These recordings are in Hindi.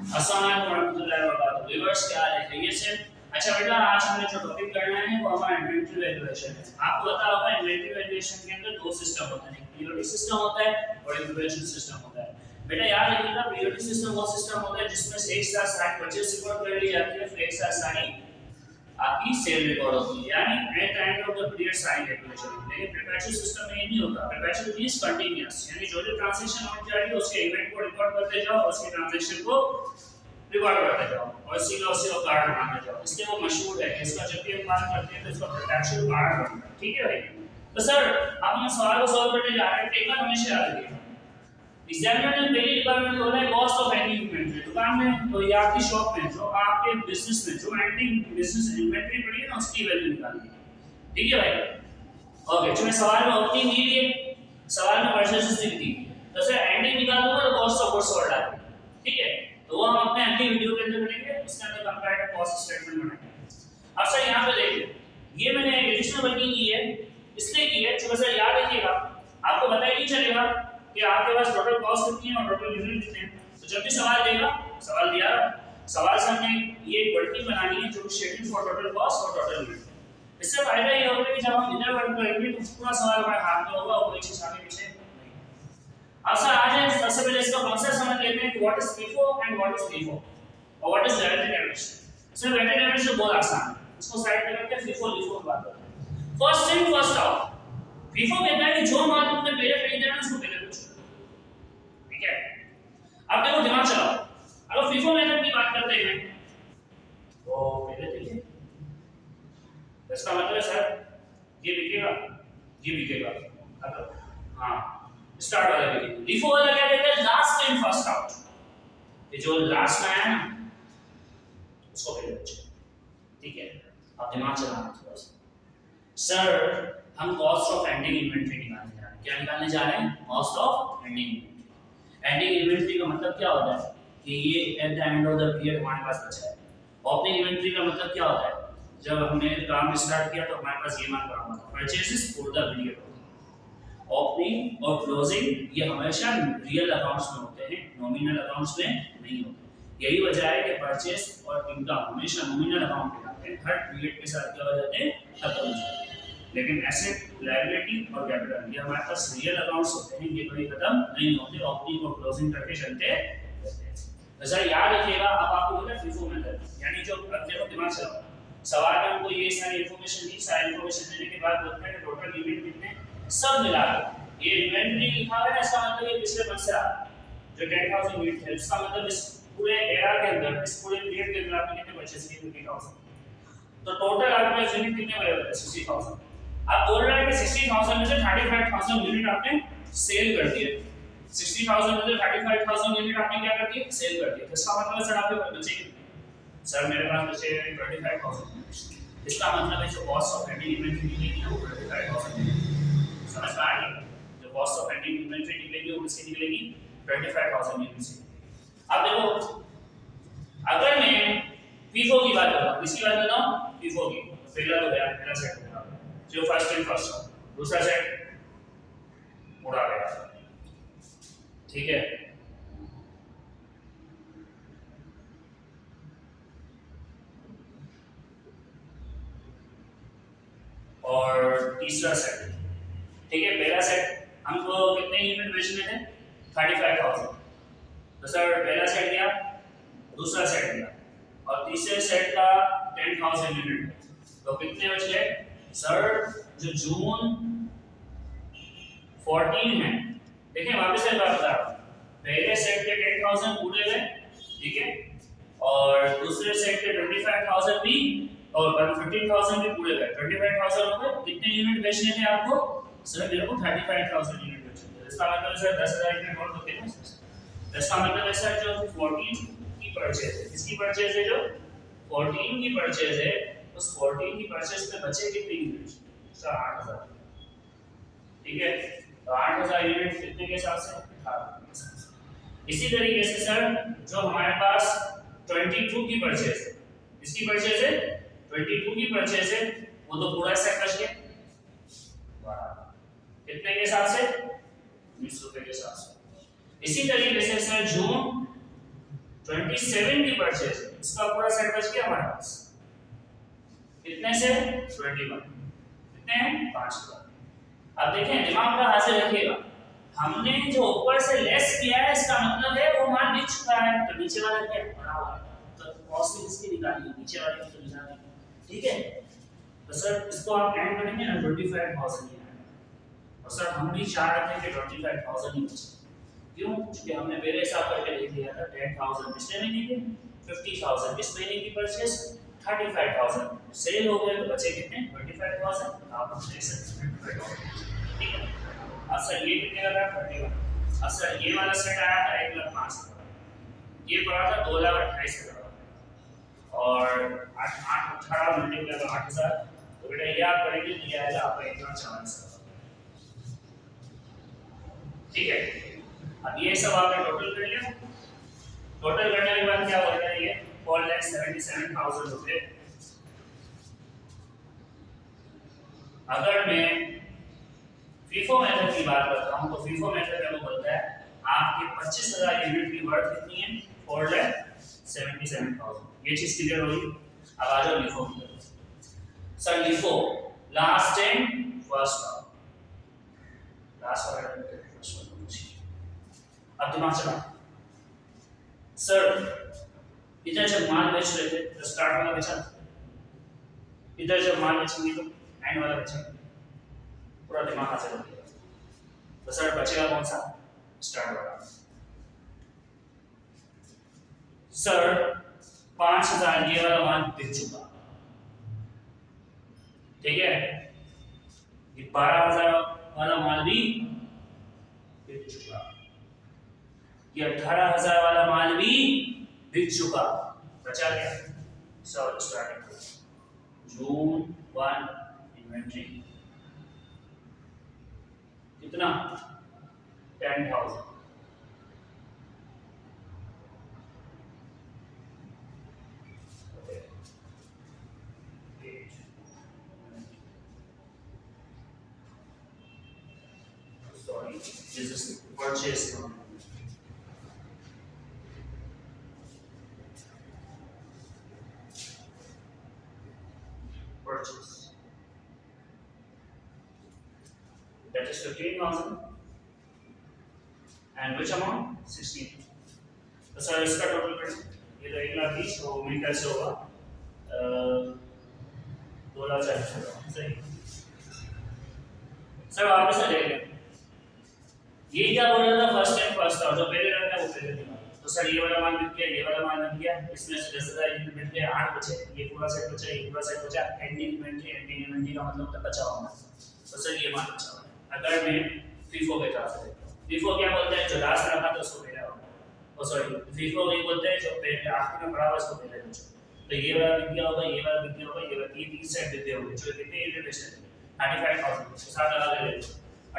अस्सलाम वालेकुम रहमतुल्लाहि व बरकातहू। व्यूअर्स क्या हाल है? खैरियत से? अच्छा बेटा, आज हमने जो टॉपिक करना है वो हमारा इन्वेंटरी वैल्यूएशन है। आपको पता होगा इन्वेंटरी वैल्यूएशन के अंदर दो सिस्टम होते हैं, एक पीरियोडिक सिस्टम होता है और एक वेरिएशन सिस्टम होता है। बेटा याद रखिएगा, पीरियोडिक सिस्टम वो सिस्टम होता है जिसमें एक साथ सारी परचेज रिकॉर्ड कर ली जाती है, फिर एक साथ सारी आपकी सेल रिकॉर्ड होती है, यानी at the end of the period sign calculation. लेकिन परपेचुअल सिस्टम में ये नहीं होता। परपेचुअल मींस कंटीन्यूअस, यानी जो जो ट्रांजैक्शन होने जा रही है उसके इवेंट को रिकॉर्ड करते जाओ और उसके ट्रांजैक्शन को रिकॉर्ड करते जाओ और उसी का कार्ड बनाते जाओ। इसलिए वो मशहूर है कि इसका जब भी हम बात करते हैं तो इसका परपेचुअल कार्ड बनता है। ठीक है भाई? तो सर अब हम सवाल को सॉल्व करने जा रहे हैं। टेबल हमेशा याद रखिएगा। एग्जामिनर ने पहली रिक्वायरमेंट बोला है कॉस्ट ऑफ एंडिंग इन्वेंटरी। दुकान में तो या आपकी शॉप में जो आपके बिजनेस में जो एंडिंग बिजनेस इन्वेंटरी पड़ी है ना उसकी वैल्यू निकालनी है। ठीक है भाई? ओके, तो मैं सवाल में ओपनिंग दी है, सवाल में परचेसेस दी थी, तो सर एंडिंग निकाल दूंगा तो कॉस्ट ऑफ गुड्स सोल्ड आएगा। ठीक है? तो वो हम अपने अगली वीडियो के अंदर करेंगे, उसके अंदर कंपैरेटिव कॉस्ट स्टेटमेंट बनाएंगे। अब सर यहां पे देखिए, ये मैंने एडिशनल वर्किंग की है, इसलिए की है क्योंकि सर याद रखिएगा आपको पता ही नहीं चलेगा कि आपके पास टोटल कॉस्ट कितनी है और टोटल यूनिट कितने हैं। तो जब भी सवाल देगा, सवाल दिया, सवाल से हमने ये एक वर्किंग बनानी है जो शेड्यूल फॉर टोटल कॉस्ट और टोटल यूनिट। इससे फायदा ये होगा कि जब हम इधर वर्क करेंगे तो पूरा सवाल हमारे हाथ में होगा और कोई चीज आगे पीछे नहीं। अब सर आ जाए सबसे पहले इसका कॉन्सेप्ट समझ लेते हैं कि what is FIFO and what is LIFO और what is weighted average. Sir weighted average तो बहुत आसान है, इसको साइड पे रख के FIFO LIFO की बात करते हैं। First in first out. FIFO कहता है कि जो माल तुमने पहले खरीदा है उसको पहले बेचो। ठीक है? अब देखो दिमाग चलाओ, अगर FIFO मेथड की बात करते हैं तो पहले देखिए इसका मतलब है सर ये बिकेगा, ये बिकेगा। अब हां स्टार्ट वाला बिकेगा। LIFO वाला क्या कहता है? Last in first out. ये जो लास्ट में आया ना उसको पहले बेचो। ठीक है? अब दिमाग चलाना थोड़ा सा। सर हम कॉस्ट ऑफ एंडिंग इन्वेंटरी निकालने जा रहे हैं। क्या निकालने जा रहे हैं? Cost of ending inventory. Ending inventory का मतलब क्या होता है कि ये eight the end of the period हमारे पास बचा है। ओपनिंग इन्वेंटरी का मतलब क्या होता है? जब हमने काम स्टार्ट किया तो हमारे पास ये माल पड़ा हुआ था, purchases for the period. Opening और क्लोजिंग ये हमेशा रियल अकाउंट्स में होते हैं, नॉमिनल अकाउंट्स में नहीं होते। यही वजह है कि परचेस और इनकम हमेशा नॉमिनल अकाउंट में आते हैं, हर पीरियड के साथ क्या हो जाते हैं? खत्म हो जाते हैं। लेकिन एसेट, लायबिलिटी और कैपिटल ये हमारे पास रियल अकाउंट्स होते हैं, ये कभी खत्म नहीं होते, ओपनिंग और क्लोजिंग करके चलते रहते हैं। तो सर याद रखिएगा, अब आपको बोला FIFO मेथड, यानी जो देखो दिमाग चलाओ, सवाल में हमको ये सारी इंफॉर्मेशन दी, सारी इंफॉर्मेशन देने के बाद बोलते हैं कि टोटल यूनिट कितने, सब मिलाकर ये इन्वेंटरी लिखा हुआ है ना, इसका मतलब ये पिछले मंथ से आ रहा है जो 10000 यूनिट है, इसका मतलब इस पूरे एरा के अंदर, इस पूरे पीरियड के अंदर आपने कितने परचेज किए? 50000। तो टोटल आपके यूनिट कितने बने हुए? 60000। अब बोल रहा है कि 60000 में से 35000 यूनिट आपने सेल कर दिए। 60000 में से 35000 यूनिट आपने क्या कर दिए? सेल कर दिए। इसका मतलब सर आपके पास बचे, सर मेरे पास बचे 25000 यूनिट। इसका मतलब है जो कॉस्ट ऑफ एंडिंग इन्वेंटरी निकलेगी वो 25000 यूनिट। समझ में आ गया? जो कॉस्ट ऑफ एंडिंग इन्वेंटरी निकलेगी वो किसकी निकलेगी? 25000 यूनिट से। अब देखो, अगर मैं FIFO की बात करता हूं, किसकी बात करता हूं? FIFO की। तो पहला तो गया, पहला सेट होगा जो फर्स्ट इन फर्स्ट आउट, दूसरा सेट उड़ा गया। ठीक है? और तीसरा सेट। ठीक है? पहला सेट हमको कितने यूनिट बेचने थे? 35000। तो सर पहला सेट गया, दूसरा सेट गया और तीसरे सेट का 10000 यूनिट। तो कितने बच गए? सर जो जून 14 है, देखिए वापस से बात बता रहा हूं, पहले सेट के 10000 पूरे गए, ठीक है, और दूसरे सेट के 25000 भी और 15000 भी पूरे गए। 25000 हो गए। कितने यूनिट बेचने थे आपको? सर मेरे को 35000 यूनिट बेचने थे। इसका मतलब सर 10000 यूनिट और होते हैं। इसका मतलब है सर जो 14 की परचेज है, किसकी परचेज है? जो 14 की परचेज है, उस 14 की परचेज में बचे कितने यूनिट? सर 8000। ठीक है? तो 8000 यूनिट कितने के हिसाब से? 18 के हिसाब से। इसी तरीके से सर जो हमारे पास 22 की परचेज है, इसकी परचेज है 22 की परचेज है, वो तो पूरा सेट बच गया कितने के हिसाब से? 20 रुपए के हिसाब से। इसी तरीके से सर जून 27 की परचेज, इसका पूरा सेट बच गया हमारे पास कितने से 21, कितने हैं 5 का। अब देखें दिमाग का हासिल रखिएगा, हमने जो ऊपर से लेस किया है इसका मतलब है वो माल बिक चुका है, तो नीचे वाला क्या बड़ा हुआ है, तो कॉस्ट भी इसकी निकालिए, नीचे वाले की तो निकालिए, ठीक है। तो सर इसको आप ऐड करेंगे ना 25,000 ही आएगा, और सर हम भी चाह रहे थे कि 25,000 ही बचे, क्यों, क्योंकि हमने पहले हिसाब करके लिख दिया था 10,000 पिछले महीने के, 50,000 इस महीने की परचेस, 35,000 सेल हो गए, तो बचे कितने 25,000, आप देख सकते हैं 25,000, ठीक है। अब सर ये कितने का था 31, अब सर ये वाला सेट आया था 1,05,000, ये पड़ा था 2,28,000, और 18 मल्टीप्लाई बाय 8,000, तो बेटा ये आप करेंगे तो ये आएगा आपका 1,40,000, ठीक है। अब ये सब आपने टोटल कर लिया, टोटल करने के बाद क्या हो गया, ये 4,77,000 रुपए। अगर मैं फीफो मेथड की बात करता हूं तो फीफो मेथड में वो बोलता है आपके 25,000 यूनिट की वर्थ कितनी है 4,77,000, ये चीज क्लियर होगी। अब आ जाओ लिफो की तरफ, sir LIFO last and first का, लास्ट वाला फर्स्ट वाला, अब दिमाग चला, सर इधर जब माल बेच रहे थे तो स्टार्ट वाला बेचा, इधर जब माल बेचेंगे तो एंड वाला बेचेंगे, पूरा दिमाग हाथ से लग गया, तो सर बचेगा कौन सा स्टार्ट वाला। सर 5,000 ये वाला माल बिक चुका, ठीक है, ये 12,000 वाला माल भी बिक चुका, ये 18,000 वाला माल भी बिक चुका, बचा क्या सर स्टार्टिंग जून 1 इन्वेंट्री कितना 10,000, sorry this is purchase amount, purchase that is 15,000 and which amount 16, तो सर इसका टोटल करें, ये तो 1,20,000 तो में कैसे होगा 2,40,000 सही। सर वापस से देख लें, ये क्या बोल रहा था फर्स्ट एंड फर्स्ट था, जो पहले रखा है वो पहले निकाल, तो सर ये वाला मान बिक गया, ये वाला मान बिक गया, इसमें से 10,000 यूनिट बिक गए, 8 बचे, ये पूरा सेट बचा, ये पूरा सेट बचा, एंडिंग इन्वेंटरी का मतलब तब बचा होगा, तो सर ये मान बचा होगा। अगर मैं फीफो के हिसाब से देखता हूं, फीफो क्या बोलता है जो लास्ट रखा था उसको पहले होगा, ओ सॉरी फीफो ये बोलते हैं जो पहले आखिर में पड़ा हुआ उसको पहले बचो, तो ये वाला बिक गया होगा, ये वाला बिक गया होगा, ये वाला, ये 3 सेट बिक गए होंगे, जो कितने यूनिट बेचते हैं 35,000 के साथ लगा ले,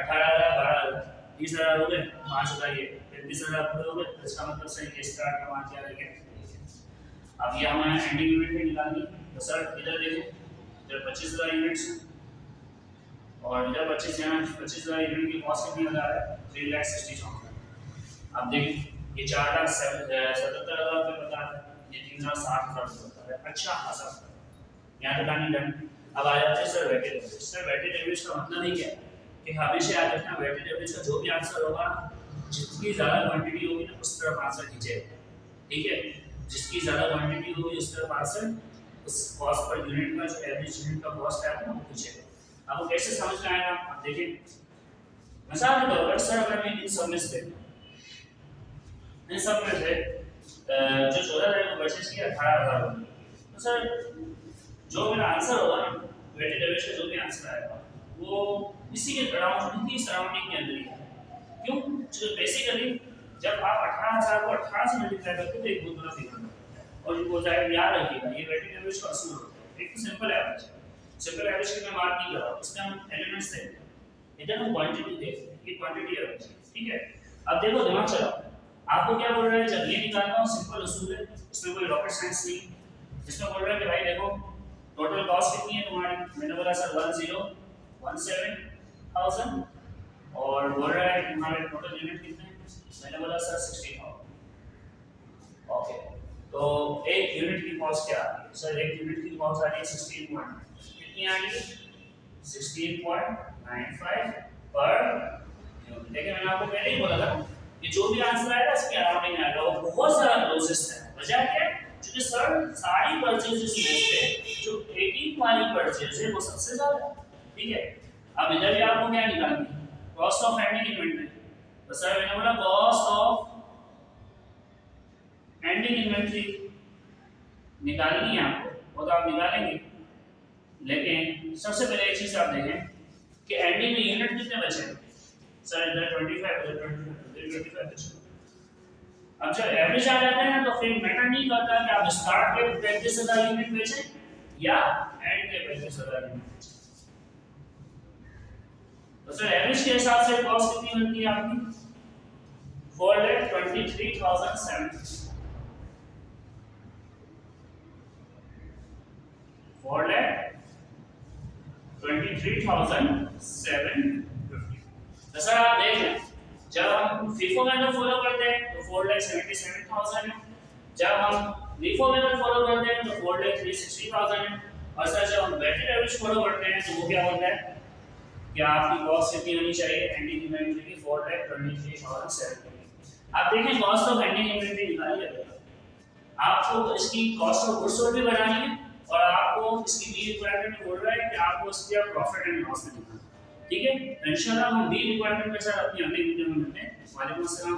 18,000 12,000 30,000 हो गए, 5,000 ये 35,000 पूरे हो गए, तो इसका मतलब सही है स्टार्ट का मान क्या रहेगा। अब ये हमारा एंडिंग यूनिट निकालनी, तो सर इधर देखो, इधर 25,000 यूनिट्स हैं और इधर 25,000 यूनिट की कॉस्ट कितनी आ रहा है 3,60,000। अब देखिए ये 4,77,000 रुपये बता रहा है, ये 3,60,000 रुपये बता रहा है, अच्छा खासा यहाँ तक आनी डन। अब आ जाते हैं sir weighted average, sir weighted average का मतलब ही क्या है कि हमेशा याद रखना वेटेड एवरेज का जो भी आंसर होगा जितनी ज़्यादा क्वांटिटी होगी ना उस तरफ आंसर खींचेगा, ठीक है, जिसकी ज़्यादा क्वांटिटी होगी उस तरफ आंसर उस कॉस्ट पर यूनिट का जो एवरेज यूनिट का कॉस्ट है वो खींचेगा। अब वो कैसे समझ में आएगा, आप देखिए मिसाल के तौर पर सर अगर मैं इन सब में से जो 14,000 को परचेज किया 18,000, तो सर जो मेरा आंसर होगा ना वेटेड एवरेज का जो भी आंसर आएगा वो इसी के अराउंड इसी सराउंडिंग के अंदर ही है, क्यों, जो बेसिकली जब आप 18,000 को 18 से मल्टीप्लाई करते हो तो एक बहुत बड़ा फिगर होता है, और जो जाए याद रखिएगा ये वेटेड एवरेज का असूल होता है, एक तो सिंपल एवरेज की मैं बात नहीं कर रहा हूं, इसमें हम एलिमेंट्स देते हैं, इधर हम क्वांटिटी देखते हैं, ये क्वांटिटी एवरेज, ठीक है। अब देखो दिमाग चलाओ, आपको क्या बोल रहा है जब ये निकालना हो सिंपल असूल है, इसमें कोई रॉकेट साइंस नहीं, इसमें बोल रहा है कि भाई देखो टोटल कॉस्ट कितनी है तुम्हारी, मैंने बोला सर 10,17,000 और बोल रहा है तुम्हारे टोटल यूनिट कितने हैं, मैंने बोला सर 60,000, ओके। एक यूनिट की कॉस्ट क्या आ रही है सर? एक यूनिट की कॉस्ट आ रही है 16 पॉइंट, कितनी आ रही है 16.95 पर यूनिट। देखिए मैंने आपको पहले ही बोला था कि जो भी आंसर आएगा इसके अराउंडिंग आएगा, वो बहुत सारा क्लोजेस्ट है। वजह क्या है? क्योंकि सर सारी परचेजेस में से जो 18 वाली परचेज है वो सबसे ज्यादा है, ठीक है। अब इधर भी आपको क्या निकालनी है? Cost of ending inventory. तो सर मैंने बोला कॉस्ट ऑफ एंडिंग इन्वेंटरी निकालनी है आपको, वो तो आप निकालेंगे, लेकिन सबसे पहले एक चीज आप देखें कि एंडिंग में यूनिट कितने बचे हैं। सर इधर 25 इधर 25 बचे। अब जब एवरेज आ जाता है ना तो फिर मैटर नहीं करता कि आप स्टार्ट पे 35,000 यूनिट बेचें या एंड पे 35,000 यूनिट बेचें। तो सर एवरेज के हिसाब से कॉस्ट कितनी बनती है आपकी 4,23,750 4,23,750। तो सर आप देख लें जब हम FIFO मेथड फॉलो करते हैं तो 4,77,000 है, जब हम LIFO मेथड फॉलो करते हैं तो 4,360,000 है, और सर जब हम वेटेड एवरेज फॉलो करते हैं तो वो क्या होता है कि आपकी कॉस्ट कितनी होनी चाहिए एंडिंग इन्वेंटरी की 4,23,750। आप देखें कॉस्ट ऑफ एंडिंग इन्वेंटरी निकालिए, आपको इसकी कॉस्ट ऑफ गुड्स सोल्ड भी बनानी है और आपको इसकी बी रिक्वायरमेंट बोल रहा है कि आपको इसका प्रॉफिट एंड लॉस निकालना है, ठीक है। इंशाल्लाह हम बी रिक्वायरमेंट के साथ अपनी अगली वीडियो में मिलते हैं। वालेकुम अस्सलाम।